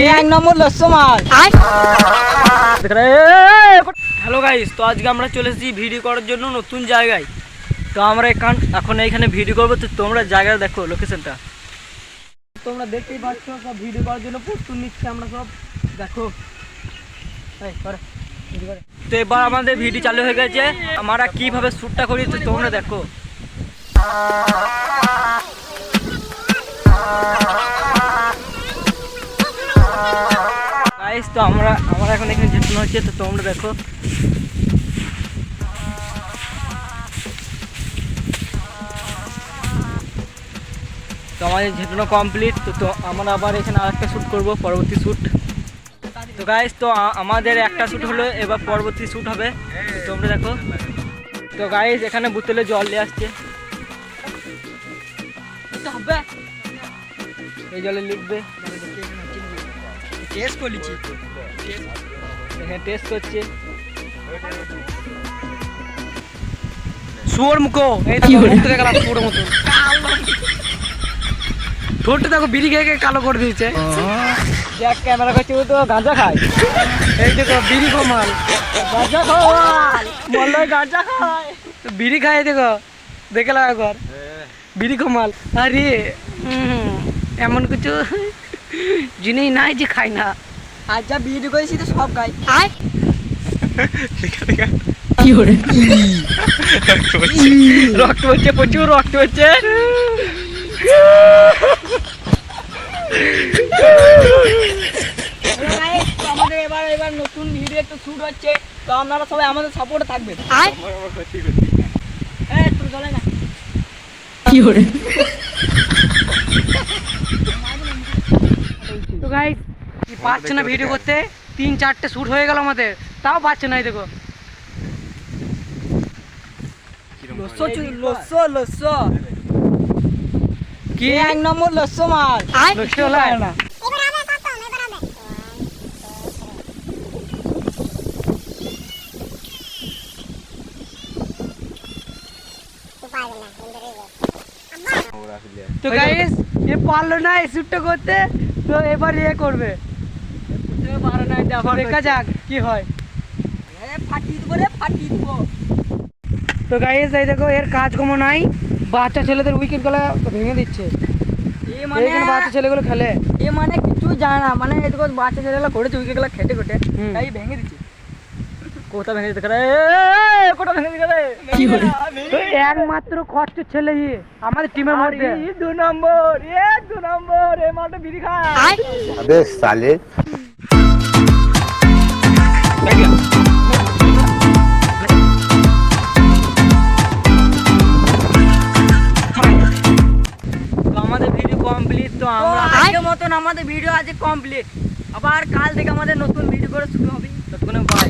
এক নম্বর লস্য মাল। Hello guys, তো আজকে আমরা চলে এসেছি ভিডিও করার জন্য নতুন জায়গায়। তো আমরা এখন এইখানে ভিডিও করবো। তো তোমরা জায়গাটা দেখো, লোকেশনটা তোমরা দেখতেই পাচ্ছ। সব ভিডিও করার জন্য প্রস্তুত নিচ্ছে আমরা সব, দেখো। তো এবার আমাদের ভিডিও চালু হয়ে গেছে। আমরা কিভাবে শ্যুটটা করি তো তোমরা দেখো। গাইস, তো আমরা এখন এখানে ঝেটানো হচ্ছে, তো তোমরা দেখো। তো আমাদের ঝেটানো কমপ্লিট। তো আমরা আবার এখানে আরেকটা শ্যুট করব, পরবর্তী শ্যুট। তো গাইস, তো আমাদের একটা শ্যুট হলো, এবার পরবর্তী শ্যুট হবে, তো তোমরা দেখো। তো গাইস, এখানে বোতলে জল নিয়ে আসছে, এই জলে লিখবে। টেস্ট করেছি, এখানে টেস্ট করছে। শুয়োর মুখো, এই দেখো মুখটা দেখো শুয়োর মতো। ঠোঁটটা দেখো বিড়ি খেয়ে খেয়ে কালো করে দিয়েছে। দেখ ক্যামেরা করছে, ও তো গাঁজা খায়। এই দেখো বিড়ি কমাল, গাঁজা খাওয়াল বললো, গাঁজা খায় তো বিড়ি খায়। দেখো দেখে লাগা কর, বিড়ি কমাল। আরে এমন কিছু জিনিস নাই যে খাই না। আর যা ভিডিও করেছি তো সব গাই। রক্ত হচ্ছে, প্রচুর রক্ত হচ্ছে। আমাদের এবার নতুন ভিডিও একটা শুট হচ্ছে, তো আপনারা সবাই আমাদের সাপোর্টে থাকবেন। তুমি চলে না তো গাইস, পাচ্ছে না ভিডিও করতে, 3-4টে শ্যুট হয়ে গেল আমাদের, তাও পাচ্ছে না। এই দেখো লস্য কি এক নম্বর লস্য মাল। লক্ষ্য হলো না। তো গাইস, এ পারলো না এই শ্যুটটা করতে, তো এবার এ করবে। দেখা যাক কি হয়। ফাটিয়ে দেবো রে, ফাটিয়ে দেবো। তো গাইস, এই দেখো এর কাজকর্ম নাই, বাচ্চা ছেলেদের উইকেট গুলো ভেঙে দিচ্ছে। এইখানে বাচ্চা ছেলেগুলো খেলে, এ মানে কিছু জানে না, মানে এদিকে বাচ্চা ছেলেগুলো করেছে উইকেট গুলো খেটে খেটে, তাই ভেঙে দিচ্ছে। কোথা ভেঙে দিতে রে, কোথা ভেঙে দিতে রে। একমাত্র কষ্ট ছেলে আমাদের টিমের মধ্যে। 2 নম্বর, 2 নম্বর, এই মালটা বিড়ি খায়। अबे साले আমাদের ভিডিও কমপ্লিট। তো আমরা আজকের মতন আমাদের ভিডিও আজ কমপ্লিট। আবার কাল থেকে আমাদের নতুন ভিডিও করে শুরু হবে। ততক্ষণে বাই।